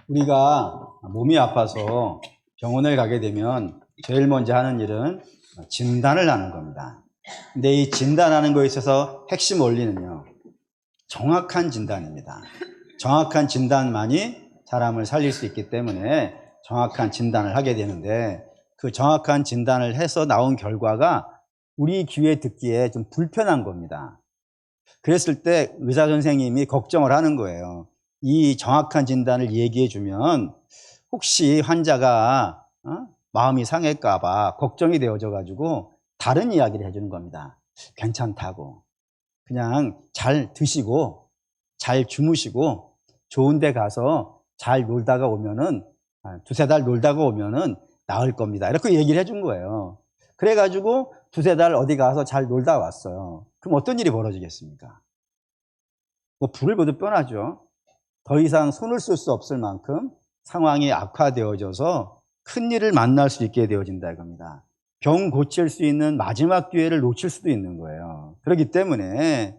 우리가 몸이 아파서 병원을 가게 되면 제일 먼저 하는 일은 진단을 하는 겁니다. 근데 이 진단하는 거에 있어서 핵심 원리는요, 정확한 진단입니다. 정확한 진단만이 사람을 살릴 수 있기 때문에 정확한 진단을 하게 되는데, 그 정확한 진단을 해서 나온 결과가 우리 귀에 듣기에 좀 불편한 겁니다. 그랬을 때 의사 선생님이 걱정을 하는 거예요. 이 정확한 진단을 얘기해 주면 혹시 환자가 마음이 상할까 봐 걱정이 되어져 가지고 다른 이야기를 해주는 겁니다. 괜찮다고, 그냥 잘 드시고 잘 주무시고 좋은 데 가서 잘 놀다가 오면은, 두세 달 놀다가 오면은 나을 겁니다, 이렇게 얘기를 해준 거예요. 그래가지고 두세 달 어디 가서 잘 놀다 왔어요. 그럼 어떤 일이 벌어지겠습니까? 뭐 불을 보듯 뻔하죠. 더 이상 손을 쓸 수 없을 만큼 상황이 악화되어져서 큰일을 만날 수 있게 되어진다 이겁니다. 병 고칠 수 있는 마지막 기회를 놓칠 수도 있는 거예요. 그렇기 때문에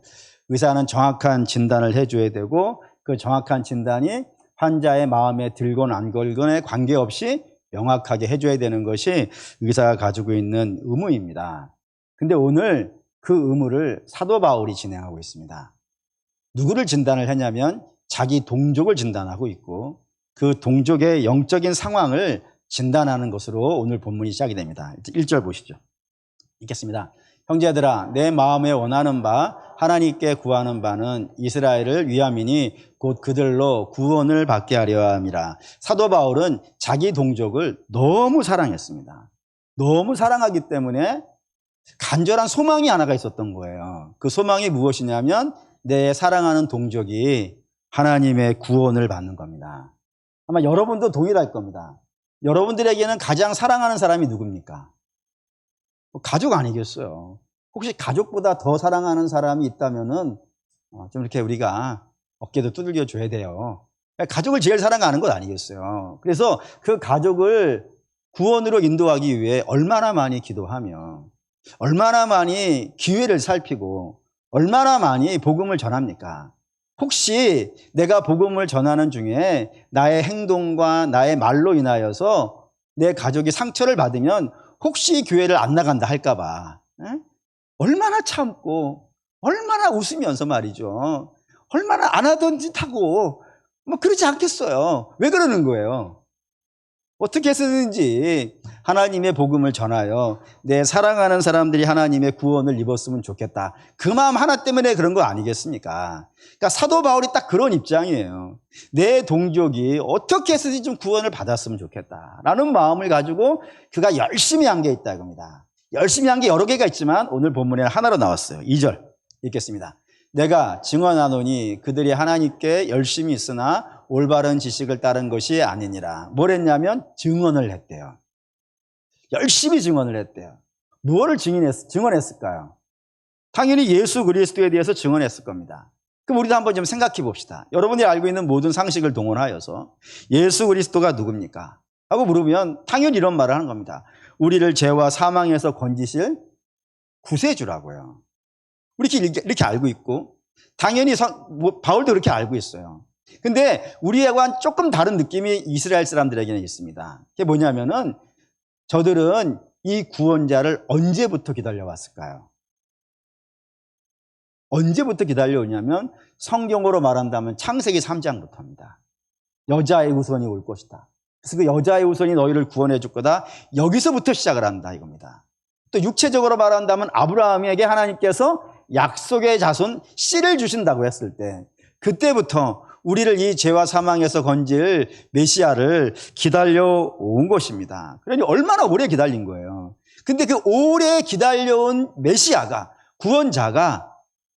의사는 정확한 진단을 해줘야 되고, 그 정확한 진단이 환자의 마음에 들건 안 걸건에 관계없이 명확하게 해줘야 되는 것이 의사가 가지고 있는 의무입니다. 근데 오늘 그 의무를 사도 바울이 진행하고 있습니다. 누구를 진단을 하냐면 자기 동족을 진단하고 있고, 그 동족의 영적인 상황을 진단하는 것으로 오늘 본문이 시작이 됩니다. 1절 보시죠. 읽겠습니다. 형제들아, 내 마음에 원하는 바 하나님께 구하는 바는 이스라엘을 위함이니 곧 그들로 구원을 받게 하려 함이라. 사도 바울은 자기 동족을 너무 사랑했습니다. 너무 사랑하기 때문에 간절한 소망이 하나가 있었던 거예요. 그 소망이 무엇이냐면 내 사랑하는 동족이 하나님의 구원을 받는 겁니다. 아마 여러분도 동일할 겁니다. 여러분들에게는 가장 사랑하는 사람이 누굽니까? 가족 아니겠어요? 혹시 가족보다 더 사랑하는 사람이 있다면은 좀 이렇게 우리가 어깨도 두들겨 줘야 돼요. 가족을 제일 사랑하는 것 아니겠어요? 그래서 그 가족을 구원으로 인도하기 위해 얼마나 많이 기도하며, 얼마나 많이 기회를 살피고, 얼마나 많이 복음을 전합니까? 혹시 내가 복음을 전하는 중에 나의 행동과 나의 말로 인하여서 내 가족이 상처를 받으면 혹시 교회를 안 나간다 할까 봐 얼마나 참고, 얼마나 웃으면서 말이죠, 얼마나 안 하던 짓 하고 뭐 그러지 않겠어요? 왜 그러는 거예요? 어떻게 해서든지 하나님의 복음을 전하여 내 사랑하는 사람들이 하나님의 구원을 입었으면 좋겠다, 그 마음 하나 때문에 그런 거 아니겠습니까? 그러니까 사도 바울이 딱 그런 입장이에요. 내 동족이 어떻게 해서든지 좀 구원을 받았으면 좋겠다라는 마음을 가지고 그가 열심히 한 게 있다 이겁니다. 열심히 한 게 여러 개가 있지만 오늘 본문에 하나로 나왔어요. 2절 읽겠습니다. 내가 증언하노니 그들이 하나님께 열심히 있으나 올바른 지식을 따른 것이 아니니라. 뭘 했냐면 증언을 했대요. 열심히 증언을 했대요. 무엇을 증언했을까요? 당연히 예수 그리스도에 대해서 증언했을 겁니다. 그럼 우리도 한번 좀 생각해 봅시다. 여러분이 알고 있는 모든 상식을 동원하여서 예수 그리스도가 누굽니까? 하고 물으면 당연히 이런 말을 하는 겁니다. 우리를 죄와 사망에서 건지실 구세주라고요. 이렇게 알고 있고, 당연히 바울도 그렇게 알고 있어요. 근데 우리와는 조금 다른 느낌이 이스라엘 사람들에게는 있습니다. 그게 뭐냐면은 저들은 이 구원자를 언제부터 기다려왔을까요? 언제부터 기다려오냐면 성경으로 말한다면 창세기 3장부터입니다. 여자의 후손이 올 것이다. 그래서 그 여자의 후손이 너희를 구원해 줄 거다. 여기서부터 시작을 한다 이겁니다. 또 육체적으로 말한다면 아브라함에게 하나님께서 약속의 자손 씨를 주신다고 했을 때, 그때부터 우리를 이 죄와 사망에서 건질 메시아를 기다려온 것입니다. 그러니 얼마나 오래 기다린 거예요. 근데 그 오래 기다려온 메시아가, 구원자가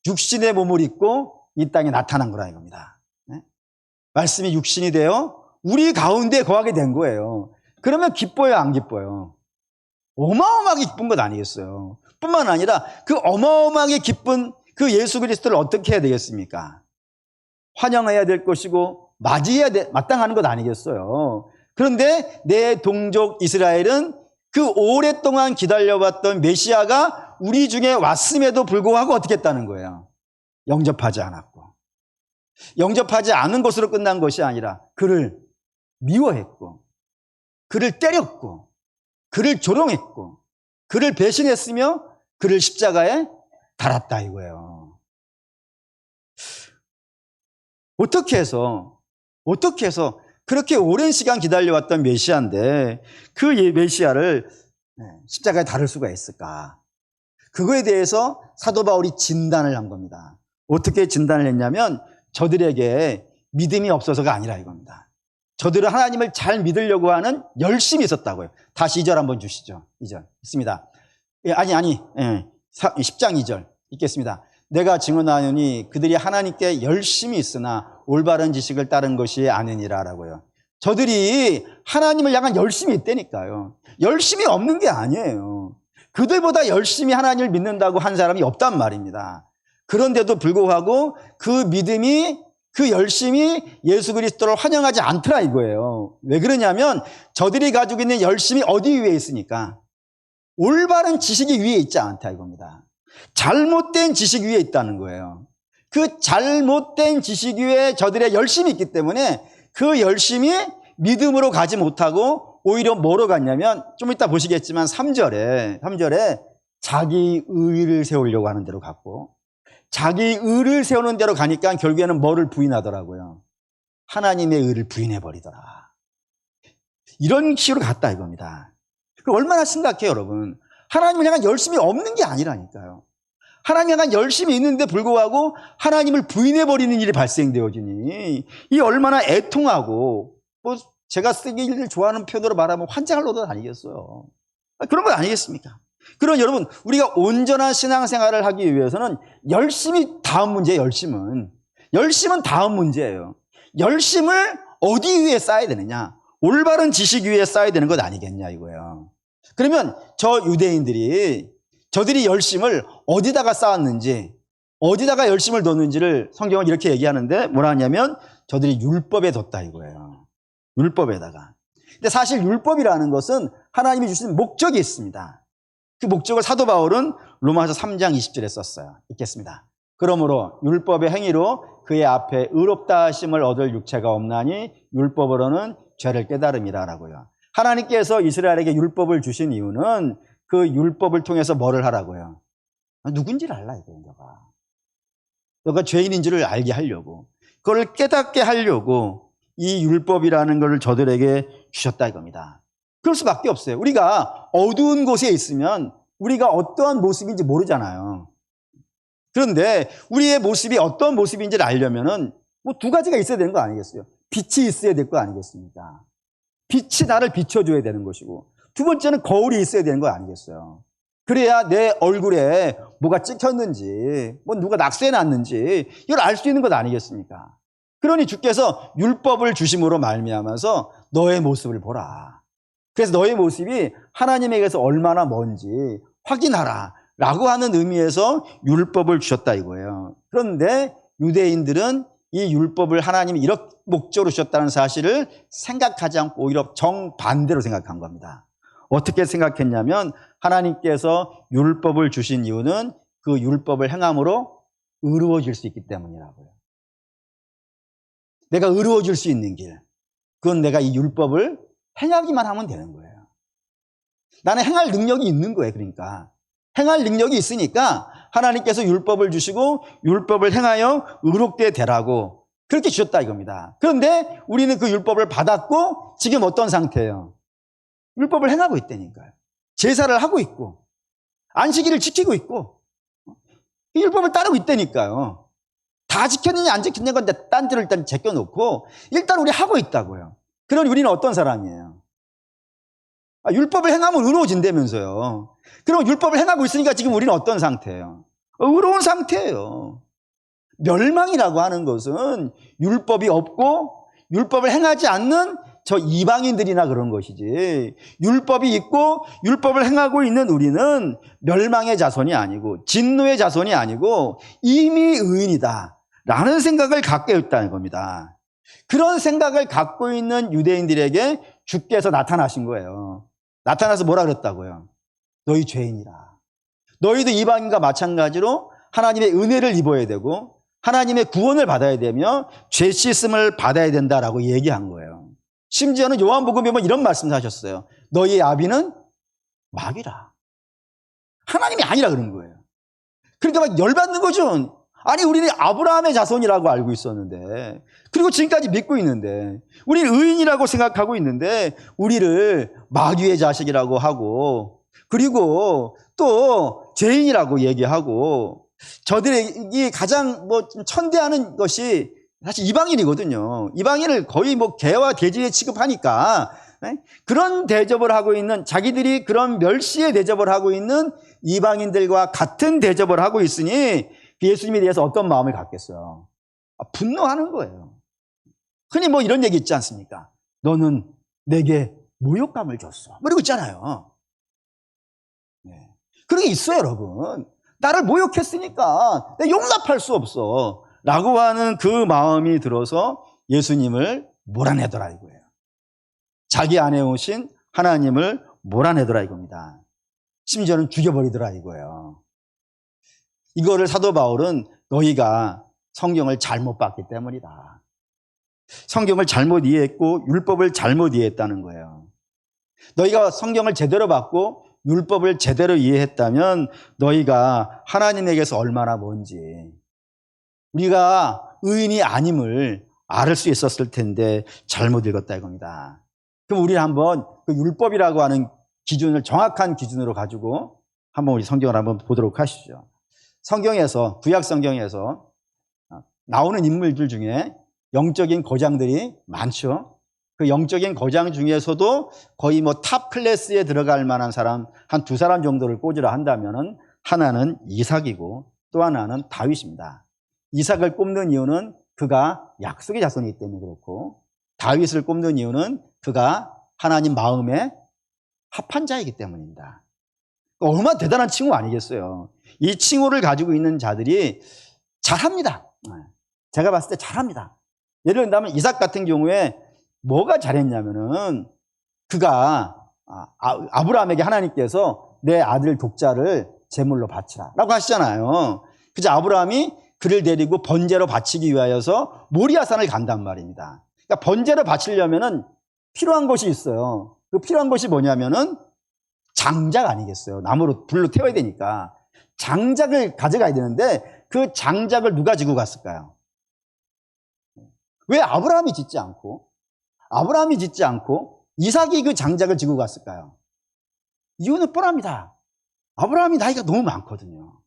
육신의 몸을 입고 이 땅에 나타난 거라 이겁니다. 말씀이 육신이 되어 우리 가운데 거하게 된 거예요. 그러면 기뻐요, 안 기뻐요? 어마어마하게 기쁜 것 아니겠어요? 뿐만 아니라 그 어마어마하게 기쁜 그 예수 그리스도를 어떻게 해야 되겠습니까? 환영해야 될 것이고 마땅하는 것 아니겠어요? 그런데 내 동족 이스라엘은 그 오랫동안 기다려왔던 메시아가 우리 중에 왔음에도 불구하고 어떻게 했다는 거예요? 영접하지 않았고, 영접하지 않은 것으로 끝난 것이 아니라 그를 미워했고, 그를 때렸고, 그를 조롱했고, 그를 배신했으며 그를 십자가에 달았다 이거예요. 어떻게 해서 그렇게 오랜 시간 기다려왔던 메시아인데 그 메시아를 십자가에 달을 수가 있을까? 그거에 대해서 사도 바울이 진단을 한 겁니다. 어떻게 진단을 했냐면 저들에게 믿음이 없어서가 아니라 이겁니다. 저들은 하나님을 잘 믿으려고 하는 열심이 있었다고요. 다시 2절 한번 주시죠. 2절 있습니다. 10장 2절 읽겠습니다. 내가 증언하노니 그들이 하나님께 열심히 있으나 올바른 지식을 따른 것이 아니니라 라고요. 저들이 하나님을 향한 열심이 있다니까요. 열심이 없는 게 아니에요. 그들보다 열심히 하나님을 믿는다고 한 사람이 없단 말입니다. 그런데도 불구하고 그 믿음이, 그 열심이 예수 그리스도를 환영하지 않더라 이거예요. 왜 그러냐면 저들이 가지고 있는 열심이 어디 위에 있으니까? 올바른 지식이 위에 있지 않다 이겁니다. 잘못된 지식 위에 있다는 거예요. 그 잘못된 지식 위에 저들의 열심이 있기 때문에 그 열심이 믿음으로 가지 못하고 오히려 뭐로 갔냐면 좀 이따 보시겠지만 3절에 자기 의를 세우려고 하는 대로 갔고, 자기 의를 세우는 대로 가니까 결국에는 뭐를 부인하더라고요? 하나님의 의를 부인해버리더라. 이런 식으로 갔다 이겁니다. 얼마나 심각해요 여러분. 하나님을 향한 열심이 없는 게 아니라니까요. 하나님을 향한 열심이 있는데 불구하고 하나님을 부인해버리는 일이 발생되어지니 이 얼마나 애통하고, 뭐 제가 쓰기를 좋아하는 표현으로 말하면 환장할 노릇 아니겠어요. 그런 거 아니겠습니까? 그럼 여러분, 우리가 온전한 신앙생활을 하기 위해서는 열심이 다음 문제예요. 열심은 다음 문제예요. 열심을 어디 위에 쌓아야 되느냐? 올바른 지식 위에 쌓아야 되는 것 아니겠냐 이거예요. 그러면 저 유대인들이 저들이 열심을 어디다가 쌓았는지, 어디다가 열심을 뒀는지를 성경은 이렇게 얘기하는데 뭐라 하냐면 저들이 율법에 뒀다 이거예요. 율법에다가. 근데 사실 율법이라는 것은 하나님이 주신 목적이 있습니다. 그 목적을 사도 바울은 로마서 3장 20절에 썼어요. 읽겠습니다. 그러므로 율법의 행위로 그의 앞에 의롭다 하심을 얻을 육체가 없나니 율법으로는 죄를 깨달음이라 라고요. 하나님께서 이스라엘에게 율법을 주신 이유는 그 율법을 통해서 뭐를 하라고요? 누군지를 알라 이거예요. 너가 죄인인지를 알게 하려고, 그걸 깨닫게 하려고 이 율법이라는 것을 저들에게 주셨다 이겁니다. 그럴 수밖에 없어요. 우리가 어두운 곳에 있으면 우리가 어떠한 모습인지 모르잖아요. 그런데 우리의 모습이 어떤 모습인지를 알려면은 뭐 두 가지가 있어야 되는 거 아니겠어요? 빛이 있어야 될 거 아니겠습니까? 빛이 나를 비춰줘야 되는 것이고, 두 번째는 거울이 있어야 되는 거 아니겠어요? 그래야 내 얼굴에 뭐가 찍혔는지, 뭐 누가 낙서해놨는지 이걸 알 수 있는 것 아니겠습니까? 그러니 주께서 율법을 주심으로 말미암아서 너의 모습을 보라. 그래서 너의 모습이 하나님에게서 얼마나 먼지 확인하라 라고 하는 의미에서 율법을 주셨다 이거예요. 그런데 유대인들은 이 율법을 하나님이 이런 목적으로 주셨다는 사실을 생각하지 않고 오히려 정반대로 생각한 겁니다. 어떻게 생각했냐면 하나님께서 율법을 주신 이유는 그 율법을 행함으로 의로워질 수 있기 때문이라고요. 내가 의로워질 수 있는 길, 그건 내가 이 율법을 행하기만 하면 되는 거예요. 나는 행할 능력이 있는 거예요. 그러니까 행할 능력이 있으니까 하나님께서 율법을 주시고 율법을 행하여 의롭게 되라고 그렇게 주셨다 이겁니다. 그런데 우리는 그 율법을 받았고 지금 어떤 상태예요? 율법을 행하고 있다니까요. 제사를 하고 있고 안식일을 지키고 있고 이 율법을 따르고 있다니까요. 다 지켰느냐 안 지켰느냐 건 딴 데를 일단 제껴놓고 일단 우리 하고 있다고요. 그러니 우리는 어떤 사람이에요? 율법을 행하면 의로워진다면서요. 그럼 율법을 행하고 있으니까 지금 우리는 어떤 상태예요? 의로운 상태예요. 멸망이라고 하는 것은 율법이 없고 율법을 행하지 않는 저 이방인들이나 그런 것이지, 율법이 있고 율법을 행하고 있는 우리는 멸망의 자손이 아니고 진노의 자손이 아니고 이미 의인이다 라는 생각을 갖게 했다는 겁니다. 그런 생각을 갖고 있는 유대인들에게 주께서 나타나신 거예요. 나타나서 뭐라 그랬다고요? 너희 죄인이라. 너희도 이방인과 마찬가지로 하나님의 은혜를 입어야 되고 하나님의 구원을 받아야 되며 죄 씻음을 받아야 된다라고 얘기한 거예요. 심지어는 요한복음에 보면 이런 말씀을 하셨어요. 너희의 아비는 마귀라. 하나님이 아니라 그런 거예요. 그러니까 막 열받는 거죠. 아니, 우리는 아브라함의 자손이라고 알고 있었는데, 그리고 지금까지 믿고 있는데, 우리는 의인이라고 생각하고 있는데, 우리를 마귀의 자식이라고 하고, 그리고 또 죄인이라고 얘기하고, 저들이 가장 천대하는 것이 사실 이방인이거든요. 이방인을 거의 개와 돼지에 취급하니까, 그런 대접을 하고 있는, 자기들이 그런 멸시의 대접을 하고 있는 이방인들과 같은 대접을 하고 있으니 예수님에 대해서 어떤 마음을 갖겠어요? 분노하는 거예요. 흔히 이런 얘기 있지 않습니까? 너는 내게 모욕감을 줬어. 그러고 있잖아요. 네. 그런 게 있어요, 여러분. 나를 모욕했으니까 내가 용납할 수 없어. 라고 하는 그 마음이 들어서 예수님을 몰아내더라 이거예요. 자기 안에 오신 하나님을 몰아내더라 이겁니다. 심지어는 죽여버리더라 이거예요. 이거를 사도 바울은 너희가 성경을 잘못 봤기 때문이다. 성경을 잘못 이해했고 율법을 잘못 이해했다는 거예요. 너희가 성경을 제대로 받고 율법을 제대로 이해했다면 너희가 하나님에게서 얼마나 먼지, 우리가 의인이 아님을 알 수 있었을 텐데 잘못 읽었다 이겁니다. 그럼 우리는 한번 그 율법이라고 하는 기준을 정확한 기준으로 가지고 한번 우리 성경을 한번 보도록 하시죠. 성경에서, 구약 성경에서 나오는 인물들 중에 영적인 거장들이 많죠. 그 영적인 거장 중에서도 거의 탑 클래스에 들어갈 만한 사람 한 두 사람 정도를 꽂으라 한다면은 하나는 이삭이고 또 하나는 다윗입니다. 이삭을 꼽는 이유는 그가 약속의 자손이기 때문에 그렇고, 다윗을 꼽는 이유는 그가 하나님 마음에 합한 자이기 때문입니다. 얼마나 대단한 칭호 아니겠어요? 이 칭호를 가지고 있는 자들이 잘합니다. 제가 봤을 때 잘합니다. 예를 든다면 이삭 같은 경우에 뭐가 잘했냐면은 그가 아브라함에게 하나님께서 내 아들 독자를 제물로 바치라 라고 하시잖아요. 그래서 아브라함이 그를 데리고 번제로 바치기 위하여서 모리아산을 간단 말입니다. 그러니까 번제로 바치려면은 필요한 것이 있어요. 그 필요한 것이 뭐냐면은 장작 아니겠어요? 나무로 불로 태워야 되니까 장작을 가져가야 되는데 그 장작을 누가 지고 갔을까요? 왜 아브라함이 짓지 않고 이삭이 그 장작을 지고 갔을까요? 이유는 뻔합니다. 아브라함이 나이가 너무 많거든요.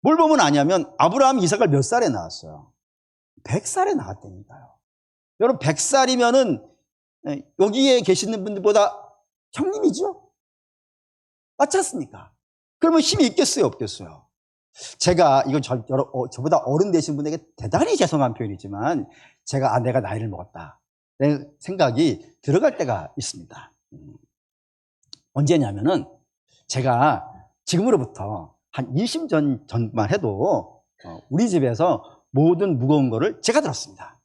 뭘 보면 아냐면 아브라함이 이삭을 몇 살에 낳았어요? 100살에 낳았다니까요. 여러분 100살이면은 여기에 계시는 분들보다 형님이죠? 맞지 않습니까? 그러면 힘이 있겠어요, 없겠어요? 제가 이건 저보다 어른 되신 분에게 대단히 죄송한 표현이지만 제가 내가 나이를 먹었다 내 생각이 들어갈 때가 있습니다. 언제냐면은 제가 지금으로부터 한 20년 전만 해도 우리 집에서 모든 무거운 거를 제가 들었습니다.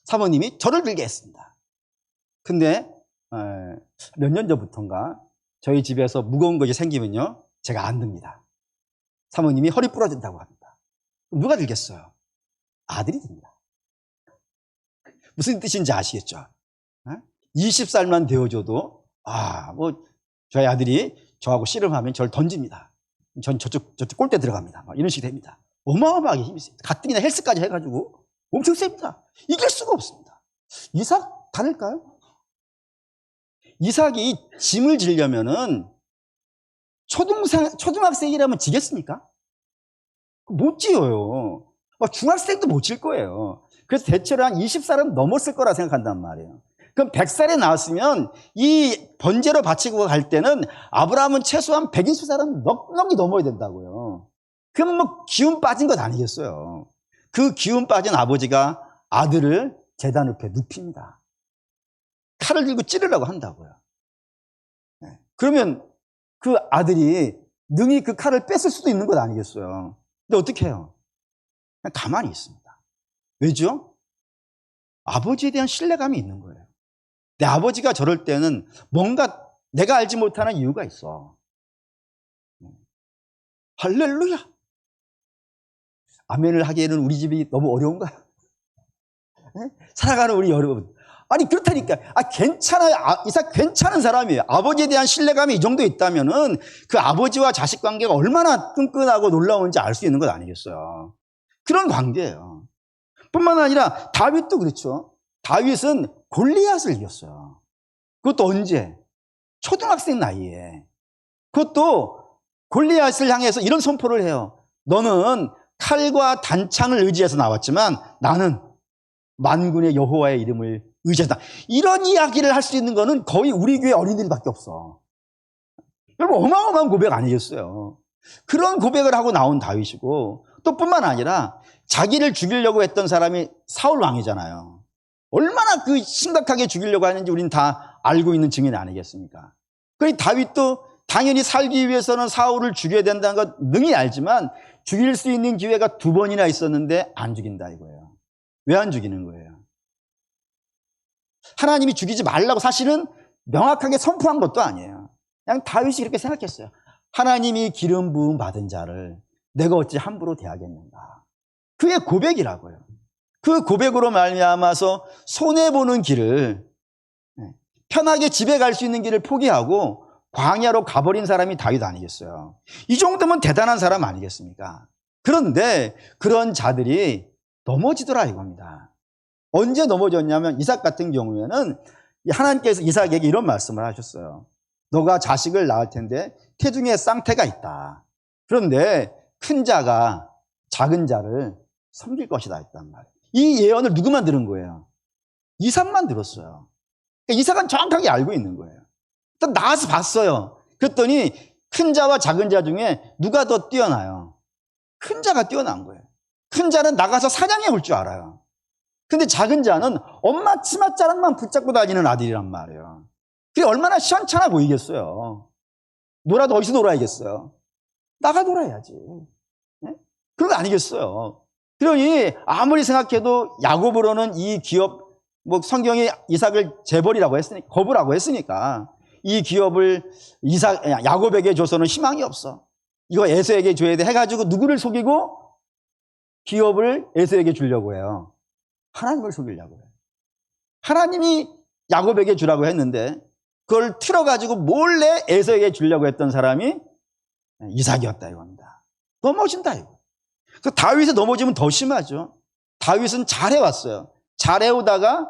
사모님이 저를 들게 했습니다. 근데 몇 년 전부터인가 저희 집에서 무거운 것이 생기면요 제가 안 듭니다. 사모님이 허리 부러진다고 합니다. 누가 들겠어요? 아들이 듭니다. 무슨 뜻인지 아시겠죠? 20살만 되어줘도 저희 아들이 저하고 씨름하면 저를 던집니다. 전 저쪽 골대 들어갑니다. 이런 식이 됩니다. 어마어마하게 힘이 셉니다. 가뜩이나 헬스까지 해가지고 엄청 셉니다. 이길 수가 없습니다. 이삭 다를까요? 이삭이 짐을 지려면은 초등학생이라면 지겠습니까? 못 지어요. 중학생도 못 질 거예요. 그래서 대체로 한 20살은 넘었을 거라 생각한단 말이에요. 그럼 100살에 나왔으면 이 번제로 바치고 갈 때는 아브라함은 최소한 120살은 넉넉히 넘어야 된다고요. 그럼 기운 빠진 것 아니겠어요. 그 기운 빠진 아버지가 아들을 제단 옆에 눕힙니다. 칼을 들고 찌르려고 한다고요. 그러면 그 아들이 능히 그 칼을 뺐을 수도 있는 것 아니겠어요. 근데 어떻게 해요? 그냥 가만히 있습니다. 왜죠? 아버지에 대한 신뢰감이 있는 거예요. 내 아버지가 저럴 때는 뭔가 내가 알지 못하는 이유가 있어. 할렐루야. 아멘을 하기에는 우리 집이 너무 어려운가요? 살아가는 우리 여러분, 아니 그렇다니까. 괜찮아요. 이삭 괜찮은 사람이에요. 아버지에 대한 신뢰감이 이 정도 있다면은 그 아버지와 자식 관계가 얼마나 끈끈하고 놀라운지 알 수 있는 것 아니겠어요. 그런 관계예요. 뿐만 아니라 다윗도 그렇죠. 다윗은 골리앗을 이겼어요. 그것도 언제? 초등학생 나이에. 그것도 골리앗을 향해서 이런 선포를 해요. 너는 칼과 단창을 의지해서 나왔지만 나는 만군의 여호와의 이름을 의지한다. 이런 이야기를 할 수 있는 거는 거의 우리 교회 어린이들밖에 없어. 여러분 어마어마한 고백 아니겠어요. 그런 고백을 하고 나온 다윗이고, 또 뿐만 아니라 자기를 죽이려고 했던 사람이 사울 왕이잖아요. 얼마나 그 심각하게 죽이려고 하는지 우리는 다 알고 있는 증인 아니겠습니까? 그러니 다윗도 당연히 살기 위해서는 사울을 죽여야 된다는 것 능히 알지만 죽일 수 있는 기회가 2번이나 있었는데 안 죽인다 이거예요. 왜 안 죽이는 거예요? 하나님이 죽이지 말라고 사실은 명확하게 선포한 것도 아니에요. 그냥 다윗이 이렇게 생각했어요. 하나님이 기름 부음 받은 자를 내가 어찌 함부로 대하겠는가. 그게 고백이라고요. 그 고백으로 말미암아서 손해보는 길을, 편하게 집에 갈 수 있는 길을 포기하고 광야로 가버린 사람이 다윗 아니겠어요. 이 정도면 대단한 사람 아니겠습니까? 그런데 그런 자들이 넘어지더라 이겁니다. 언제 넘어졌냐면 이삭 같은 경우에는 하나님께서 이삭에게 이런 말씀을 하셨어요. 너가 자식을 낳을 텐데 태중에 쌍태가 있다. 그런데 큰 자가 작은 자를 섬길 것이다 했단 말이에요. 이 예언을 누구만 들은 거예요? 이삭만 들었어요. 그러니까 이삭은 정확하게 알고 있는 거예요. 또 나와서 봤어요. 그랬더니 큰 자와 작은 자 중에 누가 더 뛰어나요? 큰 자가 뛰어난 거예요. 큰 자는 나가서 사냥해 올 줄 알아요. 근데 작은 자는 엄마 치맛자락만 붙잡고 다니는 아들이란 말이에요. 그게 얼마나 시원찮아 보이겠어요. 놀아도 어디서 놀아야겠어요? 나가 놀아야지. 네? 그런 거 아니겠어요. 그러니 아무리 생각해도 야곱으로는 이 기업, 성경이 이삭을 재벌이라고 했으니까, 거부라고 했으니까 이 기업을 야곱에게 줘서는 희망이 없어. 이거 에서에게 줘야 돼 해가지고 누구를 속이고 기업을 에서에게 주려고 해요? 하나님을 속이려고 해요. 하나님이 야곱에게 주라고 했는데 그걸 틀어가지고 몰래 에서에게 주려고 했던 사람이 이삭이었다 이겁니다. 넘어진다 이거. 그 다윗이 넘어지면 더 심하죠. 다윗은 잘해왔어요. 잘해오다가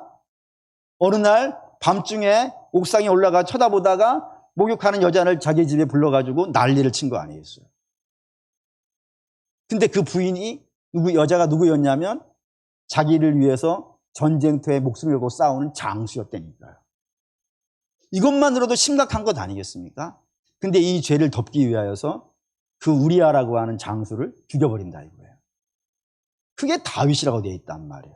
어느 날 밤중에 옥상에 올라가 쳐다보다가 목욕하는 여자를 자기 집에 불러가지고 난리를 친 거 아니겠어요? 근데 그 부인이 여자가 누구였냐면 자기를 위해서 전쟁터에 목숨을 걸고 싸우는 장수였다니까요. 이것만으로도 심각한 것 아니겠습니까? 근데 이 죄를 덮기 위하여서 그 우리아라고 하는 장수를 죽여버린다 이거예요. 그게 다윗이라고 되어 있단 말이에요.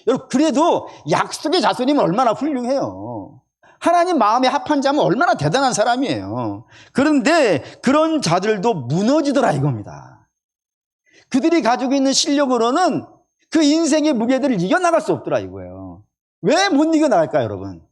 여러분 그래도 약속의 자손이면 얼마나 훌륭해요. 하나님 마음에 합한 자면 얼마나 대단한 사람이에요. 그런데 그런 자들도 무너지더라 이겁니다. 그들이 가지고 있는 실력으로는 그 인생의 무게들을 이겨나갈 수 없더라 이거예요. 왜 못 이겨나갈까요 여러분?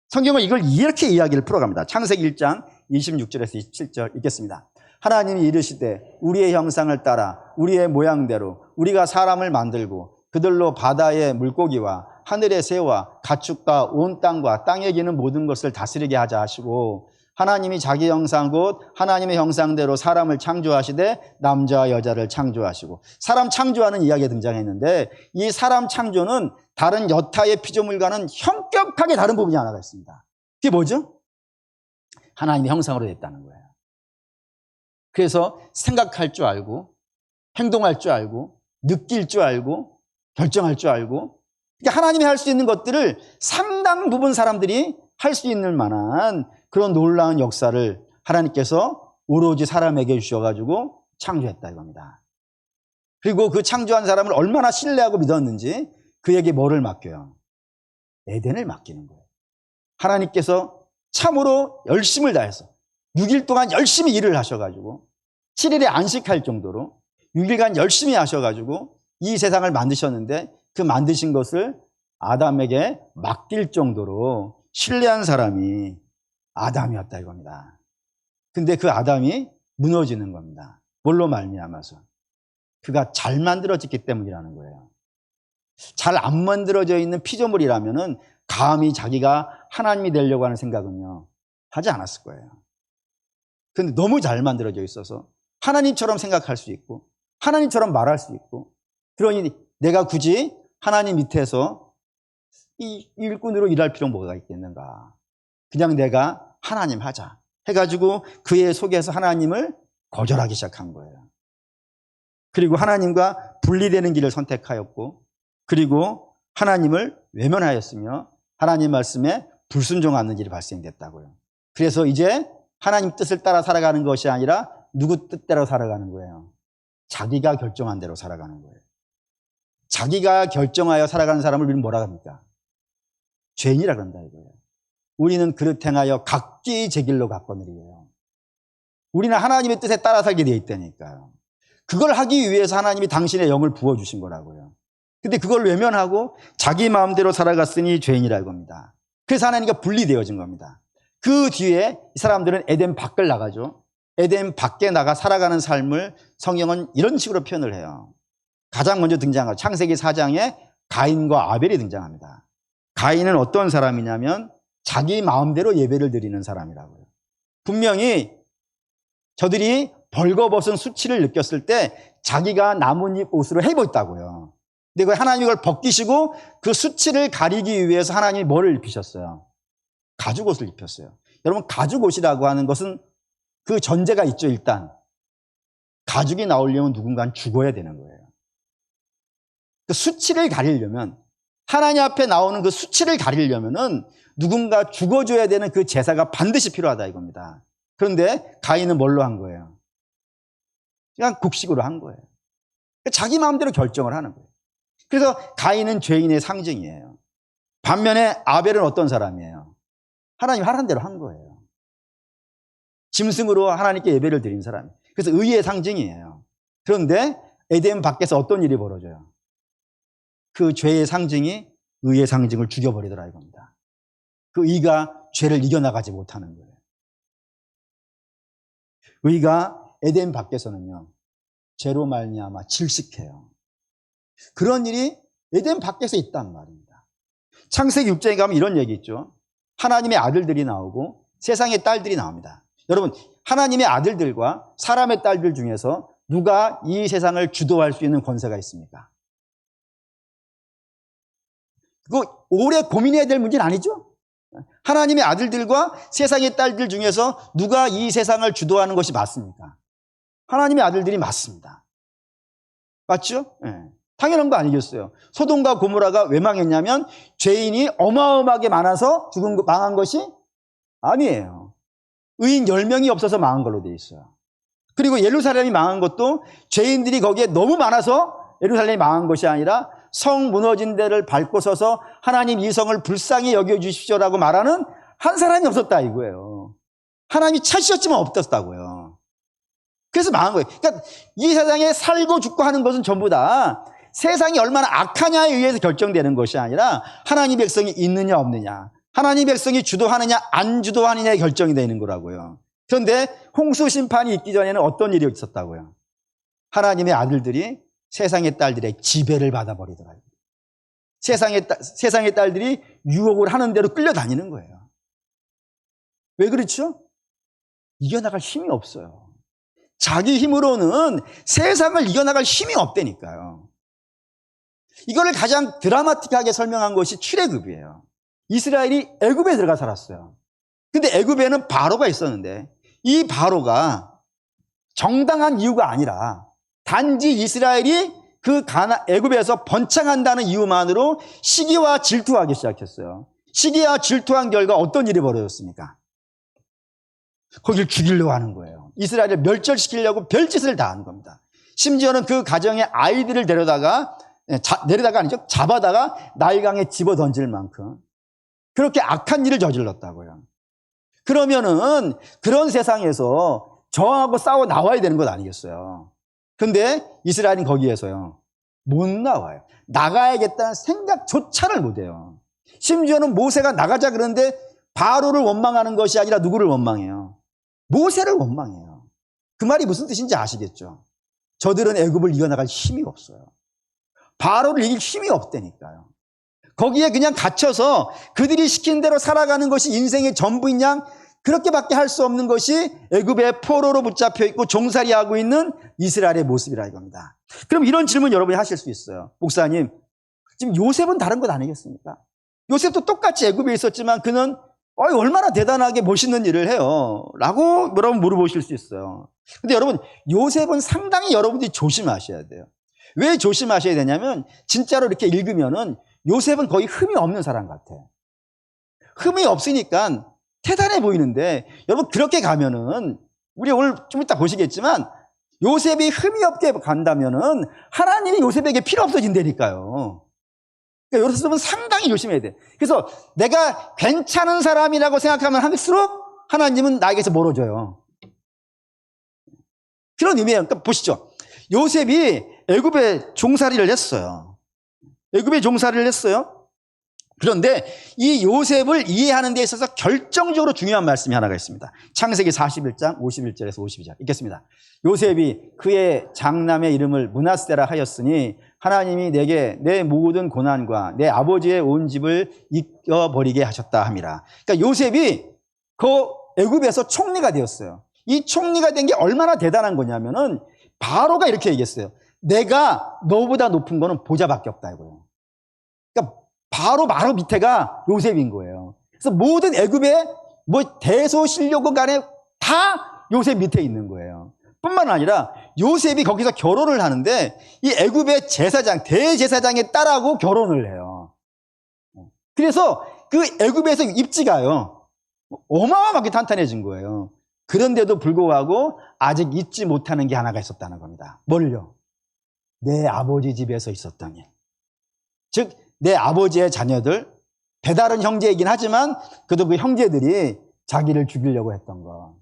성경은 이걸 이렇게 이야기를 풀어갑니다. 창세기 1장 26절에서 27절 읽겠습니다. 하나님이 이르시되 우리의 형상을 따라 우리의 모양대로 우리가 사람을 만들고 그들로 바다의 물고기와 하늘의 새와 가축과 온 땅과 땅에 기는 모든 것을 다스리게 하자 하시고 하나님이 자기 형상 곧 하나님의 형상대로 사람을 창조하시되 남자와 여자를 창조하시고 사람 창조하는 이야기가 등장했는데 이 사람 창조는 다른 여타의 피조물과는 현격하게 다른 부분이 하나가 있습니다. 그게 뭐죠? 하나님의 형상으로 됐다는 거예요. 그래서 생각할 줄 알고 행동할 줄 알고 느낄 줄 알고 결정할 줄 알고 그러니까 하나님이 할 수 있는 것들을 상당 부분 사람들이 할 수 있는 만한 그런 놀라운 역사를 하나님께서 오로지 사람에게 주셔가지고 창조했다 이겁니다. 그리고 그 창조한 사람을 얼마나 신뢰하고 믿었는지 그에게 뭐를 맡겨요? 에덴을 맡기는 거예요. 하나님께서 참으로 열심을 다해서 6일 동안 열심히 일을 하셔가지고 7일에 안식할 정도로 6일간 열심히 하셔가지고 이 세상을 만드셨는데 그 만드신 것을 아담에게 맡길 정도로 신뢰한 사람이 아담이었다 이겁니다. 근데 그 아담이 무너지는 겁니다. 뭘로 말미암아서? 그가 잘 만들어졌기 때문이라는 거예요. 잘 안 만들어져 있는 피조물이라면은 감히 자기가 하나님이 되려고 하는 생각은요, 하지 않았을 거예요. 근데 너무 잘 만들어져 있어서 하나님처럼 생각할 수 있고 하나님처럼 말할 수 있고, 그러니 내가 굳이 하나님 밑에서 이 일꾼으로 일할 필요가 뭐가 있겠는가. 그냥 내가 하나님 하자 해가지고 그의 속에서 하나님을 거절하기 시작한 거예요. 그리고 하나님과 분리되는 길을 선택하였고, 그리고 하나님을 외면하였으며 하나님 말씀에 불순종하는 일이 발생됐다고요. 그래서 이제 하나님 뜻을 따라 살아가는 것이 아니라 누구 뜻대로 살아가는 거예요. 자기가 결정한 대로 살아가는 거예요. 자기가 결정하여 살아가는 사람을 우리는 뭐라 합니까? 죄인이라 그런다 이거예요. 우리는 그릇 행하여 각기 제 길로 갔거니와. 우리는 하나님의 뜻에 따라 살게 되어 있다니까요. 그걸 하기 위해서 하나님이 당신의 영을 부어주신 거라고요. 근데 그걸 외면하고 자기 마음대로 살아갔으니 죄인이라고 합니다. 그래서 하나님과 분리되어진 겁니다. 그 뒤에 이 사람들은 에덴 밖을 나가죠. 에덴 밖에 나가 살아가는 삶을 성경은 이런 식으로 표현을 해요. 가장 먼저 등장한 창세기 4장에 가인과 아벨이 등장합니다. 가인은 어떤 사람이냐면 자기 마음대로 예배를 드리는 사람이라고요. 분명히 저들이 벌거벗은 수치를 느꼈을 때 자기가 나뭇잎 옷으로 해입었다고요. 근데 하나님이 그걸 벗기시고 그 수치를 가리기 위해서 하나님이 뭐를 입히셨어요? 가죽옷을 입혔어요. 여러분, 가죽옷이라고 하는 것은 그 전제가 있죠. 일단 가죽이 나오려면 누군가는 죽어야 되는 거예요. 그 수치를 가리려면, 하나님 앞에 나오는 그 수치를 가리려면은 누군가 죽어줘야 되는 그 제사가 반드시 필요하다 이겁니다. 그런데 가인은 뭘로 한 거예요? 그냥 곡식으로 한 거예요. 자기 마음대로 결정을 하는 거예요. 그래서 가인은 죄인의 상징이에요. 반면에 아벨은 어떤 사람이에요? 하나님 하라는 대로 한 거예요. 짐승으로 하나님께 예배를 드린 사람이에요. 그래서 의의 상징이에요. 그런데 에덴 밖에서 어떤 일이 벌어져요? 그 죄의 상징이 의의 상징을 죽여버리더라 이겁니다. 그 의가 죄를 이겨나가지 못하는 거예요. 의가 에덴 밖에서는요, 죄로 말미암아 질식해요. 그런 일이 에덴 밖에서 있단 말입니다. 창세기 6장에 가면 이런 얘기 있죠. 하나님의 아들들이 나오고 세상의 딸들이 나옵니다. 여러분, 하나님의 아들들과 사람의 딸들 중에서 누가 이 세상을 주도할 수 있는 권세가 있습니까? 그거 오래 고민해야 될 문제는 아니죠? 하나님의 아들들과 세상의 딸들 중에서 누가 이 세상을 주도하는 것이 맞습니까? 하나님의 아들들이 맞습니다. 맞죠? 네. 당연한 거 아니겠어요? 소돔과 고모라가 왜 망했냐면 죄인이 어마어마하게 많아서 망한 것이 아니에요. 의인 10명이 없어서 망한 걸로 되어 있어요. 그리고 예루살렘이 망한 것도 죄인들이 거기에 너무 많아서 예루살렘이 망한 것이 아니라 성 무너진 데를 밟고 서서 하나님 이 성을 불쌍히 여겨주십시오라고 말하는 한 사람이 없었다 이거예요. 하나님이 찾으셨지만 없었다고요. 그래서 망한 거예요. 그러니까 이 세상에 살고 죽고 하는 것은 전부 다 세상이 얼마나 악하냐에 의해서 결정되는 것이 아니라 하나님 백성이 있느냐 없느냐, 하나님 백성이 주도하느냐 안 주도하느냐에 결정이 되는 거라고요. 그런데 홍수 심판이 있기 전에는 어떤 일이 있었다고요? 하나님의 아들들이 세상의 딸들의 지배를 받아버리더라고요. 세상의 딸들이 유혹을 하는 대로 끌려다니는 거예요. 왜 그렇죠? 이겨나갈 힘이 없어요. 자기 힘으로는 세상을 이겨나갈 힘이 없다니까요. 이거를 가장 드라마틱하게 설명한 것이 출애굽이에요. 이스라엘이 애굽에 들어가 살았어요. 근데 애굽에는 바로가 있었는데 이 바로가 정당한 이유가 아니라 단지 이스라엘이 그 애굽에서 번창한다는 이유만으로 시기와 질투하기 시작했어요. 시기와 질투한 결과 어떤 일이 벌어졌습니까? 거길 죽이려고 하는 거예요. 이스라엘을 멸절시키려고 별짓을 다 하는 겁니다. 심지어는 그 가정의 아이들을 내려다가 아니죠. 잡아다가 나일강에 집어 던질 만큼 그렇게 악한 일을 저질렀다고요. 그러면은 그런 세상에서 저항하고 싸워 나와야 되는 것 아니겠어요? 근데 이스라엘은 거기에서요, 못 나와요. 나가야겠다는 생각조차를 못 해요. 심지어는 모세가 나가자 그러는데 바로를 원망하는 것이 아니라 누구를 원망해요? 모세를 원망해요. 그 말이 무슨 뜻인지 아시겠죠? 저들은 애굽을 이겨나갈 힘이 없어요. 바로를 이길 힘이 없다니까요. 거기에 그냥 갇혀서 그들이 시킨 대로 살아가는 것이 인생의 전부인 양 그렇게밖에 할 수 없는 것이 애굽의 포로로 붙잡혀 있고 종살이하고 있는 이스라엘의 모습이라 이겁니다. 그럼 이런 질문 여러분이 하실 수 있어요. 목사님, 지금 요셉은 다른 것 아니겠습니까? 요셉도 똑같이 애굽에 있었지만 그는 얼마나 대단하게 멋있는 일을 해요 라고 여러분 물어보실 수 있어요. 근데 여러분, 요셉은 상당히 여러분들이 조심하셔야 돼요. 왜 조심하셔야 되냐면 진짜로 이렇게 읽으면은 요셉은 거의 흠이 없는 사람 같아요. 흠이 없으니까 대단해 보이는데 여러분, 그렇게 가면은 우리 오늘 좀 이따 보시겠지만 요셉이 흠이 없게 간다면은 하나님이 요셉에게 필요 없어진다니까요. 그러니까 요셉은 상당히 조심해야 돼. 그래서 내가 괜찮은 사람이라고 생각하면 할수록 하나님은 나에게서 멀어져요. 그런 의미예요. 그러니까 보시죠. 요셉이 애굽에 종살이를 했어요. 애굽에 종살이를 했어요. 그런데 이 요셉을 이해하는 데 있어서 결정적으로 중요한 말씀이 하나가 있습니다. 창세기 41장 51절에서 52절 읽겠습니다. 요셉이 그의 장남의 이름을 므낫세라 하였으니 하나님이 내게 내 모든 고난과 내 아버지의 온 집을 잊어버리게 하셨다 함이라. 그러니까 요셉이 그 애굽에서 총리가 되었어요. 이 총리가 된 게 얼마나 대단한 거냐면은 바로가 이렇게 얘기했어요. 내가 너보다 높은 거는 보좌밖에 없다 이거예요. 그러니까 바로 밑에가 요셉인 거예요. 그래서 모든 애굽의 대소신료국 간에 다 요셉 밑에 있는 거예요. 뿐만 아니라 요셉이 거기서 결혼을 하는데 이 애굽의 제사장, 대제사장의 딸하고 결혼을 해요. 그래서 그 애굽에서 입지가요 어마어마하게 탄탄해진 거예요. 그런데도 불구하고 아직 잊지 못하는 게 하나가 있었다는 겁니다. 뭘요? 내 아버지 집에서 있었던 일. 즉 내 아버지의 자녀들, 배다른 형제이긴 하지만 그래도 그 형제들이 자기를 죽이려고 했던 것,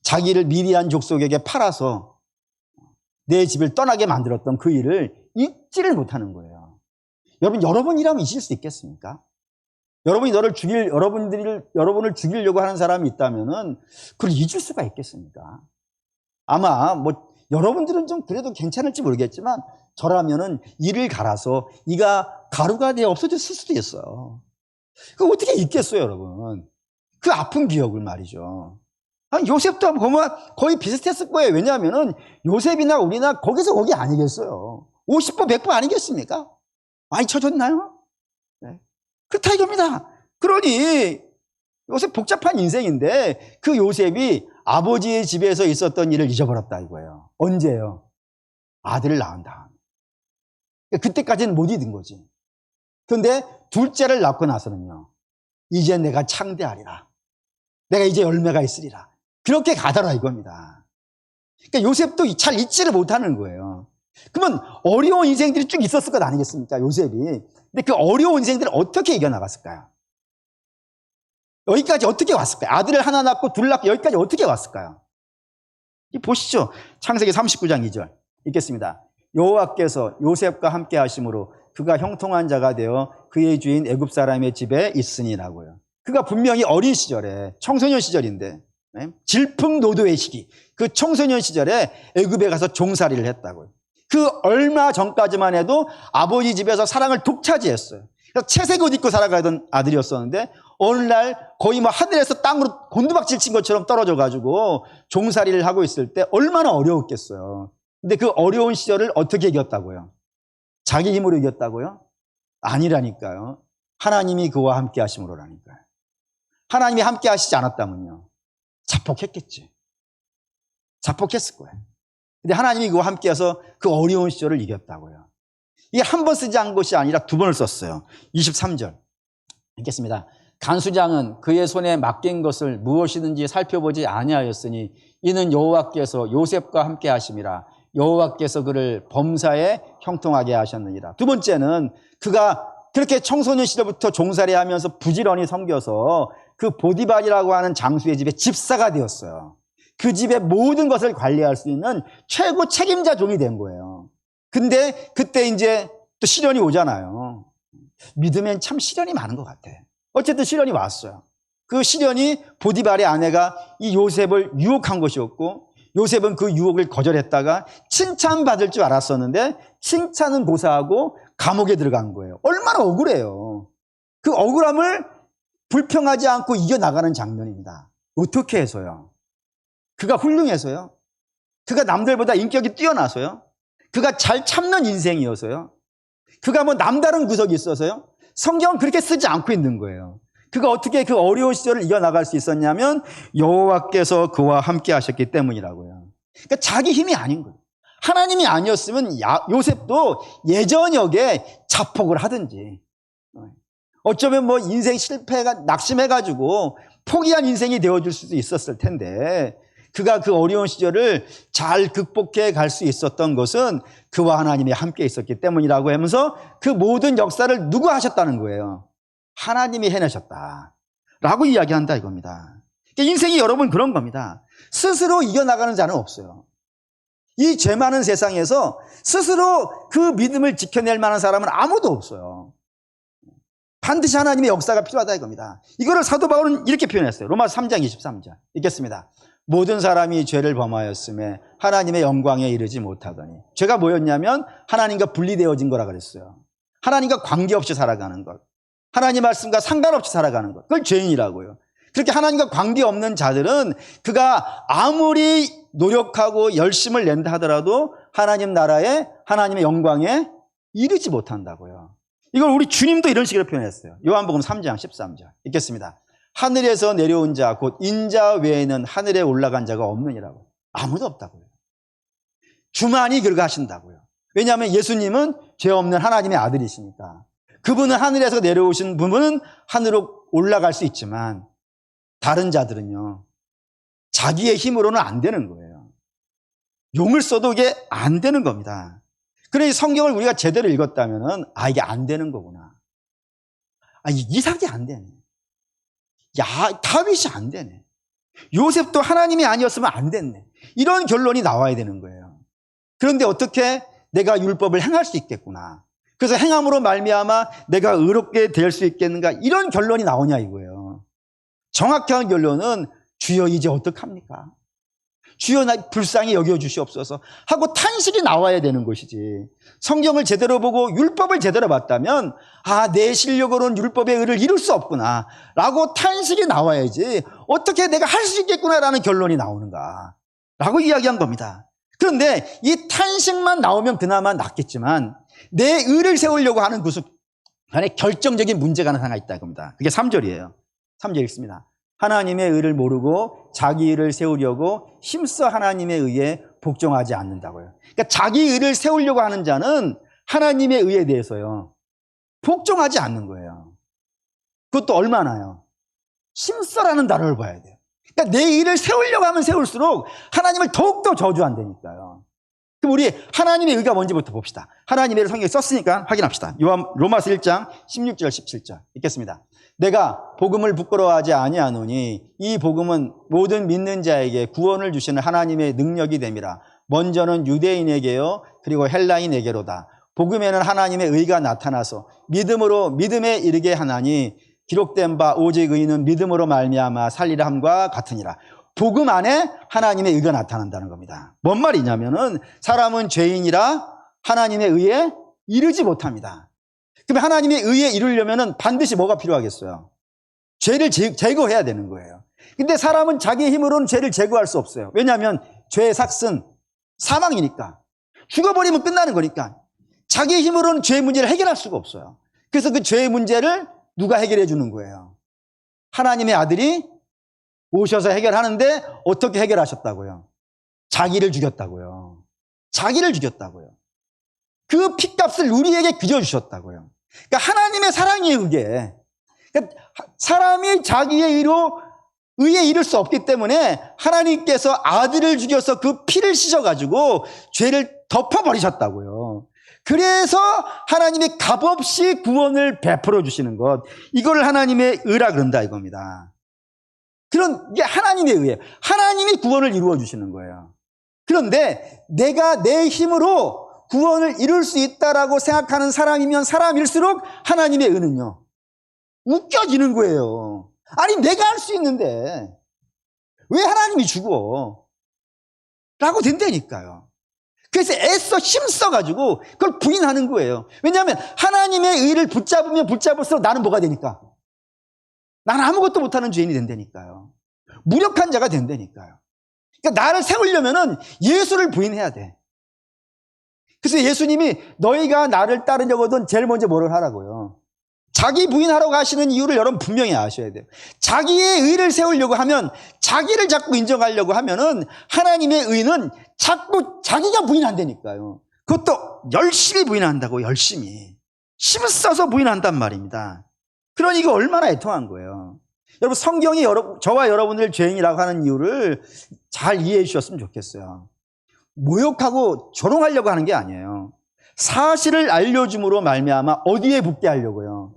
자기를 미디안 족속에게 팔아서 내 집을 떠나게 만들었던 그 일을 잊지를 못하는 거예요. 여러분이라면 잊을 수 있겠습니까? 여러분을 죽이려고 하는 사람이 있다면은 그걸 잊을 수가 있겠습니까? 아마 여러분들은 좀 그래도 괜찮을지 모르겠지만 저라면은 이를 갈아서 이가 가루가 되어 없어졌을 수도 있어요. 그거 어떻게 잊겠어요, 여러분? 그 아픈 기억을 말이죠. 요셉도 보면 거의 비슷했을 거예요. 왜냐하면은 요셉이나 우리나 거기서 거기 아니겠어요. 50번, 100번 아니겠습니까? 많이 쳐줬나요? 네. 그렇다 이겁니다. 그러니 요셉 복잡한 인생인데 그 요셉이 아버지의 집에서 있었던 일을 잊어버렸다 이거예요. 언제요? 아들을 낳은 다음. 그때까지는 못 잊은 거지. 그런데 둘째를 낳고 나서는요, 이제 내가 창대하리라. 내가 이제 열매가 있으리라. 그렇게 가더라 이겁니다. 그러니까 요셉도 잘 잊지를 못하는 거예요. 그러면 어려운 인생들이 쭉 있었을 것 아니겠습니까, 요셉이. 근데 그 어려운 인생들을 어떻게 이겨나갔을까요? 여기까지 어떻게 왔을까요? 아들을 하나 낳고 둘 낳고 여기까지 어떻게 왔을까요? 보시죠. 창세기 39장 2절 읽겠습니다. 여호와께서 요셉과 함께 하심으로 그가 형통한 자가 되어 그의 주인 애굽 사람의 집에 있으니라고요. 그가 분명히 어린 시절에, 청소년 시절인데, 질풍노도의 시기, 그 청소년 시절에 애굽에 가서 종살이를 했다고요. 그 얼마 전까지만 해도 아버지 집에서 사랑을 독차지했어요. 그래서 채색 옷 입고 살아가던 아들이었었는데 어느 날 거의 하늘에서 땅으로 곤두박질 친 것처럼 떨어져가지고 종살이를 하고 있을 때 얼마나 어려웠겠어요. 근데 그 어려운 시절을 어떻게 이겼다고요? 자기 힘으로 이겼다고요? 아니라니까요. 하나님이 그와 함께 하심으로라니까요. 하나님이 함께 하시지 않았다면요, 자폭했겠지. 자폭했을 거예요. 근데 하나님이 그와 함께 해서 그 어려운 시절을 이겼다고요. 이게 한 번 쓰지 않은 것이 아니라 두 번을 썼어요. 23절 읽겠습니다. 간수장은 그의 손에 맡긴 것을 무엇이든지 살펴보지 아니하였으니 이는 여호와께서 요셉과 함께 하심이라. 여호와께서 그를 범사에 형통하게 하셨느니라. 두 번째는 그가 그렇게 청소년 시절부터 종살이하면서 부지런히 섬겨서 그 보디발이라고 하는 장수의 집에 집사가 되었어요. 그 집의 모든 것을 관리할 수 있는 최고 책임자 종이 된 거예요. 근데 그때 이제 또 시련이 오잖아요. 믿으면 참 시련이 많은 것 같아. 어쨌든 시련이 왔어요. 그 시련이 보디발의 아내가 이 요셉을 유혹한 것이었고, 요셉은 그 유혹을 거절했다가 칭찬받을 줄 알았었는데 칭찬은 고사하고 감옥에 들어간 거예요. 얼마나 억울해요. 그 억울함을 불평하지 않고 이겨나가는 장면입니다. 어떻게 해서요? 그가 훌륭해서요? 그가 남들보다 인격이 뛰어나서요? 그가 잘 참는 인생이어서요? 그가 뭐 남다른 구석이 있어서요? 성경은 그렇게 쓰지 않고 있는 거예요. 그가 어떻게 그 어려운 시절을 이겨나갈 수 있었냐면 여호와께서 그와 함께 하셨기 때문이라고요. 그러니까 자기 힘이 아닌 거예요. 하나님이 아니었으면 요셉도 예전역에 자폭을 하든지 어쩌면 뭐 인생 실패가 낙심해가지고 포기한 인생이 되어줄 수도 있었을 텐데 그가 그 어려운 시절을 잘 극복해 갈 수 있었던 것은 그와 하나님이 함께 있었기 때문이라고 하면서 그 모든 역사를 누가 하셨다는 거예요? 하나님이 해내셨다 라고 이야기한다 이겁니다. 그러니까 인생이 여러분 그런 겁니다. 스스로 이겨나가는 자는 없어요. 이 죄 많은 세상에서 스스로 그 믿음을 지켜낼 만한 사람은 아무도 없어요. 반드시 하나님의 역사가 필요하다 이겁니다. 이거를 사도 바울은 이렇게 표현했어요. 로마서 3장 23절 읽겠습니다. 모든 사람이 죄를 범하였음에 하나님의 영광에 이르지 못하더니. 죄가 뭐였냐면 하나님과 분리되어진 거라 그랬어요. 하나님과 관계없이 살아가는 것, 하나님 말씀과 상관없이 살아가는 것, 그걸 죄인이라고요. 그렇게 하나님과 관계없는 자들은 그가 아무리 노력하고 열심을 낸다 하더라도 하나님 나라에 하나님의 영광에 이르지 못한다고요. 이걸 우리 주님도 이런 식으로 표현했어요. 요한복음 3장 13절 읽겠습니다. 하늘에서 내려온 자 곧 인자 외에는 하늘에 올라간 자가 없느니라고. 아무도 없다고요. 주만이 그렇게 하신다고요. 왜냐하면 예수님은 죄 없는 하나님의 아들이시니까. 그분은 하늘에서 내려오신 분은 하늘로 올라갈 수 있지만 다른 자들은요, 자기의 힘으로는 안 되는 거예요. 용을 써도 이게 안 되는 겁니다. 그러니 성경을 우리가 제대로 읽었다면은 이게 안 되는 거구나. 이삭이 안 되네. 다윗이 안 되네. 요셉도 하나님이 아니었으면 안 됐네. 이런 결론이 나와야 되는 거예요. 그런데 어떻게 내가 율법을 행할 수 있겠구나. 그래서 행함으로 말미암아 내가 의롭게 될 수 있겠는가. 이런 결론이 나오냐 이거예요. 정확한 결론은 주여 이제 어떡합니까? 주여 나 불쌍히 여겨주시옵소서 하고 탄식이 나와야 되는 것이지. 성경을 제대로 보고 율법을 제대로 봤다면 내 실력으로는 율법의 의를 이룰 수 없구나 라고 탄식이 나와야지 어떻게 내가 할 수 있겠구나 라는 결론이 나오는가 라고 이야기한 겁니다. 그런데 이 탄식만 나오면 그나마 낫겠지만 내 의를 세우려고 하는 그 안에 결정적인 문제가 하나 있다 겁니다. 그게 3절이에요. 3절 읽습니다. 하나님의 의를 모르고 자기 의를 세우려고 힘써 하나님의 의에 복종하지 않는다고요. 그러니까 자기 의를 세우려고 하는 자는 하나님의 의에 대해서요 복종하지 않는 거예요. 그것도 얼마나요? 힘써라는 단어를 봐야 돼요. 그러니까 내 의를 세우려고 하면 세울수록 하나님을 더욱더 저주한다니까요. 그럼 우리 하나님의 의가 뭔지부터 봅시다. 하나님의 의를 성경에 썼으니까 확인합시다. 로마서 1장 16절 17절 읽겠습니다. 내가 복음을 부끄러워하지 아니하노니 이 복음은 모든 믿는 자에게 구원을 주시는 하나님의 능력이 됨이라. 먼저는 유대인에게요 그리고 헬라인에게로다. 복음에는 하나님의 의가 나타나서 믿음에 이르게 하나니 기록된 바 오직 의인은 믿음으로 말미암아 살리라 함과 같으니라. 복음 안에 하나님의 의가 나타난다는 겁니다. 뭔 말이냐면은 사람은 죄인이라 하나님의 의에 이르지 못합니다. 그럼 하나님의 의에 이르려면은 반드시 뭐가 필요하겠어요? 죄를 제거해야 되는 거예요. 근데 사람은 자기 힘으로는 죄를 제거할 수 없어요. 왜냐하면 죄의 삭은 사망이니까. 죽어버리면 끝나는 거니까. 자기 힘으로는 죄의 문제를 해결할 수가 없어요. 그래서 그 죄의 문제를 누가 해결해 주는 거예요? 하나님의 아들이 오셔서 해결하는데 어떻게 해결하셨다고요? 자기를 죽였다고요. 자기를 죽였다고요. 그 핏값을 우리에게 빚어주셨다고요. 그러니까 하나님의 사랑이에요, 그게. 그러니까 사람이 자기의 의에 이를 수 없기 때문에 하나님께서 아들을 죽여서 그 피를 씻어가지고 죄를 덮어버리셨다고요. 그래서 하나님이 값없이 구원을 베풀어 주시는 것, 이걸 하나님의 의라 그런다 이겁니다. 이게 하나님의 의예요. 하나님이 구원을 이루어 주시는 거예요. 그런데 내가 내 힘으로 구원을 이룰 수 있다라고 생각하는 사람이면 사람일수록 하나님의 의는요 웃겨지는 거예요. 아니 내가 할 수 있는데 왜 하나님이 죽어? 라고 된다니까요. 그래서 애써 힘써가지고 그걸 부인하는 거예요. 왜냐하면 하나님의 의를 붙잡으면 붙잡을수록 나는 뭐가 되니까? 나는 아무것도 못하는 죄인이 된다니까요. 무력한 자가 된다니까요. 그러니까 나를 세우려면은 예수를 부인해야 돼. 그래서 예수님이 너희가 나를 따르려거든 제일 먼저 뭐를 하라고요? 자기 부인하라고 하시는 이유를 여러분 분명히 아셔야 돼요. 자기의 의를 세우려고 하면, 자기를 자꾸 인정하려고 하면은 하나님의 의는 자꾸 자기가 부인한다니까요. 그것도 열심히 부인한다고, 열심히. 힘써서 부인한단 말입니다. 그러니 이거 얼마나 애통한 거예요. 여러분, 성경이 저와 여러분들 죄인이라고 하는 이유를 잘 이해해 주셨으면 좋겠어요. 모욕하고 조롱하려고 하는 게 아니에요. 사실을 알려줌으로 말미암아 어디에 붙게 하려고요?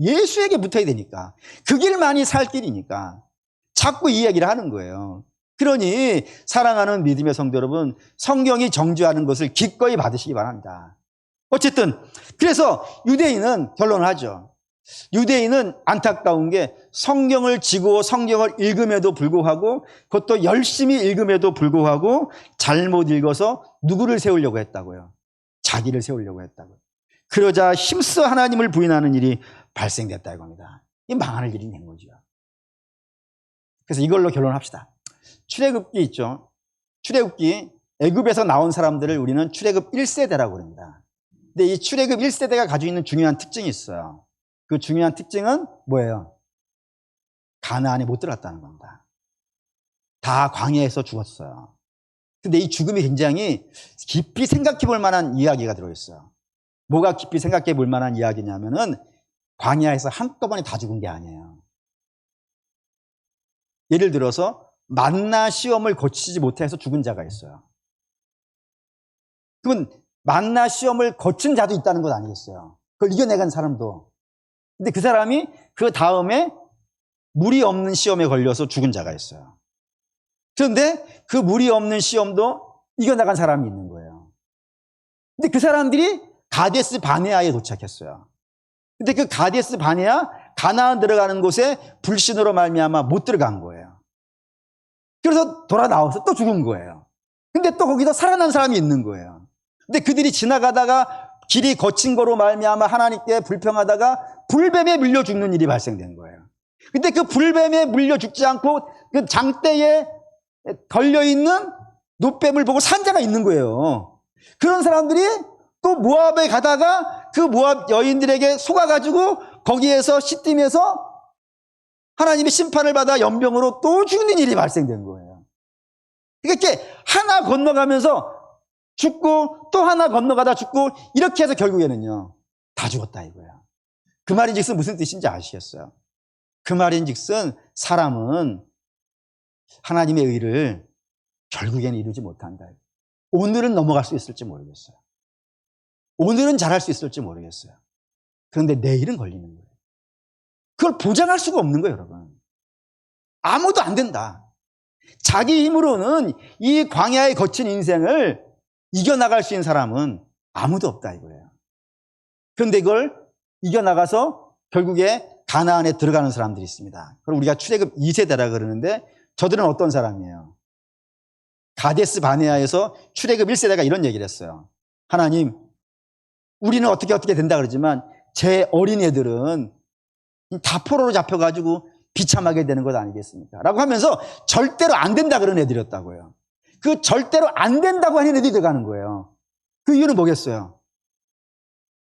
예수에게 붙어야 되니까. 그 길만이 살 길이니까 자꾸 이 이야기를 하는 거예요. 그러니 사랑하는 믿음의 성도 여러분, 성경이 정죄하는 것을 기꺼이 받으시기 바랍니다. 어쨌든 그래서 유대인은 결론을 하죠. 유대인은 안타까운 게 성경을 지고 성경을 읽음에도 불구하고, 그것도 열심히 읽음에도 불구하고 잘못 읽어서 누구를 세우려고 했다고요? 자기를 세우려고 했다고요. 그러자 힘써 하나님을 부인하는 일이 발생됐다 이겁니다. 이 망하는 일이 된 거죠. 그래서 이걸로 결론합시다. 출애굽기 있죠. 출애굽기, 애굽에서 나온 사람들을 우리는 출애굽 1세대라고 그럽니다. 근데 이 출애굽 1세대가 가지고 있는 중요한 특징이 있어요. 그 중요한 특징은 뭐예요? 가나안에 못 들어갔다는 겁니다. 다 광야에서 죽었어요. 근데 이 죽음이 굉장히 깊이 생각해 볼 만한 이야기가 들어있어요. 뭐가 깊이 생각해 볼 만한 이야기냐면은 광야에서 한꺼번에 다 죽은 게 아니에요. 예를 들어서 만나 시험을 거치지 못해서 죽은 자가 있어요. 그건 만나 시험을 거친 자도 있다는 것 아니겠어요? 그걸 이겨내간 사람도. 근데 그 사람이 그 다음에 물이 없는 시험에 걸려서 죽은 자가 있어요. 그런데 그 물이 없는 시험도 이겨나간 사람이 있는 거예요. 근데 그 사람들이 가데스 바네아에 도착했어요. 근데 그 가데스 바네아, 가나안 들어가는 곳에 불신으로 말미암아 못 들어간 거예요. 그래서 돌아 나와서 또 죽은 거예요. 근데 또 거기서 살아난 사람이 있는 거예요. 근데 그들이 지나가다가 길이 거친 거로 말미암아 하나님께 불평하다가 불뱀에 물려 죽는 일이 발생된 거예요. 근데 그 불뱀에 물려 죽지 않고 그 장대에 걸려있는 노뱀을 보고 산 자가 있는 거예요. 그런 사람들이 또 모압에 가다가 그 모압 여인들에게 속아가지고 거기에서 시띠면서 하나님의 심판을 받아 연병으로 또 죽는 일이 발생된 거예요. 그러니까 이렇게 하나 건너가면서 죽고 또 하나 건너가다 죽고 이렇게 해서 결국에는요 다 죽었다 이거예요. 그 말인즉슨 무슨 뜻인지 아시겠어요? 그 말인즉슨 사람은 하나님의 의를 결국에는 이루지 못한다. 오늘은 넘어갈 수 있을지 모르겠어요. 오늘은 잘할 수 있을지 모르겠어요. 그런데 내일은 걸리는 거예요. 그걸 보장할 수가 없는 거예요, 여러분. 아무도 안 된다. 자기 힘으로는 이 광야에 거친 인생을 이겨나갈 수 있는 사람은 아무도 없다 이거예요. 그런데 이걸 이겨나가서 결국에 가나안에 들어가는 사람들이 있습니다. 그럼 우리가 출애굽 2세대라 그러는데 저들은 어떤 사람이에요? 가데스 바네아에서 출애굽 1세대가 이런 얘기를 했어요. 하나님, 우리는 어떻게 된다 그러지만 제 어린애들은 다 포로로 잡혀가지고 비참하게 되는 것 아니겠습니까? 라고 하면서 절대로 안 된다 그런 애들이었다고요. 그 절대로 안 된다고 하는 애들이 들어가는 거예요. 그 이유는 뭐겠어요?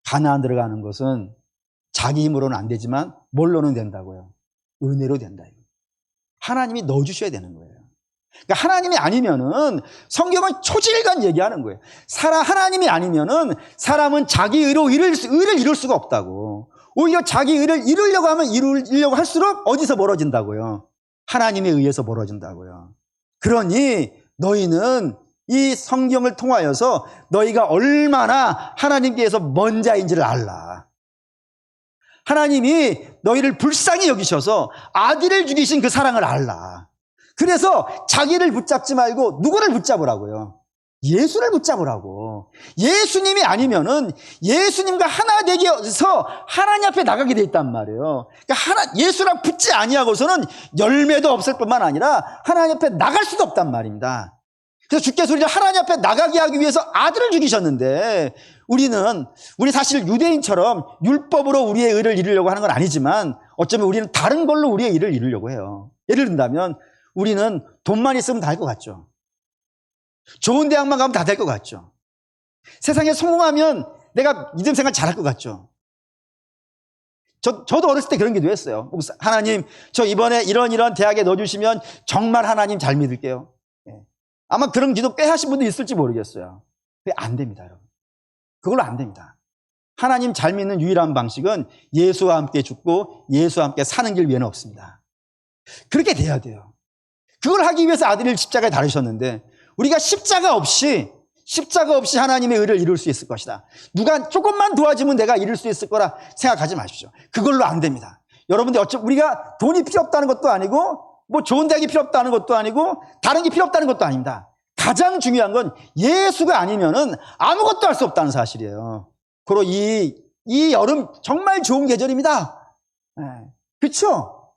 가나안 들어가는 것은 자기 힘으로는 안 되지만 뭘로는 된다고요? 은혜로 된다. 하나님이 넣어주셔야 되는 거예요. 그러니까 하나님이 아니면은 성경은 초질간 얘기하는 거예요. 하나님이 아니면은 사람은 자기 의로 의를 이룰 수가 없다고. 오히려 자기 의를 이루려고 하면 이루려고 할수록 어디서 멀어진다고요? 하나님에 의해서 멀어진다고요. 그러니 너희는 이 성경을 통하여서 너희가 얼마나 하나님께서 먼 자인지를 알라. 하나님이 너희를 불쌍히 여기셔서 아들을 죽이신 그 사랑을 알라. 그래서 자기를 붙잡지 말고 누구를 붙잡으라고요? 예수를 붙잡으라고. 예수님이 아니면은 예수님과 하나 되기 위해서 하나님 앞에 나가게 돼 있단 말이에요. 그러니까 예수랑 붙지 아니하고서는 열매도 없을 뿐만 아니라 하나님 앞에 나갈 수도 없단 말입니다. 그래서 주께서 우리를 하나님 앞에 나가게 하기 위해서 아들을 죽이셨는데, 우리 사실 유대인처럼 율법으로 우리의 의를 이루려고 하는 건 아니지만 어쩌면 우리는 다른 걸로 우리의 의를 이루려고 해요. 예를 든다면 우리는 돈만 있으면 다 할 것 같죠. 좋은 대학만 가면 다 될 것 같죠. 세상에 성공하면 내가 믿음 생활 잘할 것 같죠. 저도 어렸을 때 그런 기도 했어요. 하나님, 저 이번에 이런 대학에 넣어주시면 정말 하나님 잘 믿을게요. 아마 그런 기도 꽤 하신 분도 있을지 모르겠어요. 근데 안 됩니다, 여러분. 그걸로 안 됩니다. 하나님 잘 믿는 유일한 방식은 예수와 함께 죽고 예수와 함께 사는 길 외에는 없습니다. 그렇게 돼야 돼요. 그걸 하기 위해서 아들을 십자가에 달으셨는데, 우리가 십자가 없이 하나님의 의를 이룰 수 있을 것이다. 누가 조금만 도와주면 내가 이룰 수 있을 거라 생각하지 마십시오. 그걸로 안 됩니다. 여러분들 우리가 돈이 필요 없다는 것도 아니고 뭐 좋은 대학이 필요 없다는 것도 아니고 다른 게 필요 없다는 것도 아닙니다. 가장 중요한 건 예수가 아니면은 아무것도 할 수 없다는 사실이에요. 그리고 이 여름 정말 좋은 계절입니다. 그렇죠?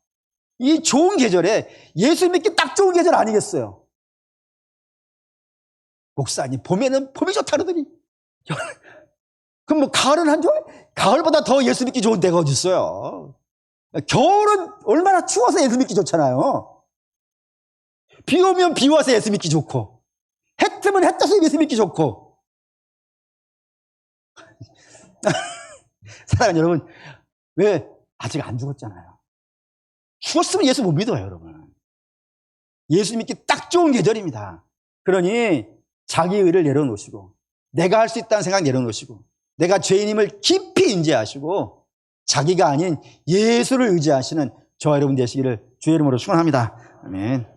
이 좋은 계절에 예수 믿기 딱 좋은 계절 아니겠어요? 목사님, 봄이 좋다 그러더니 그럼 뭐 가을은 안 좋아요? 가을보다 더 예수 믿기 좋은 데가 어디 있어요? 겨울은 얼마나 추워서 예수 믿기 좋잖아요. 비 오면 비 와서 예수 믿기 좋고, 해 뜨면 해 떠서 예수 믿기 좋고. 사랑하는 여러분, 왜 아직 안 죽었잖아요. 죽었으면 예수 못 믿어요, 여러분. 예수 믿기 딱 좋은 계절입니다. 그러니 자기 의를 내려놓으시고, 내가 할 수 있다는 생각 내려놓으시고, 내가 죄인임을 깊이 인지하시고 자기가 아닌 예수를 의지하시는 저와 여러분 되시기를 주의 이름으로 축원합니다. 아멘.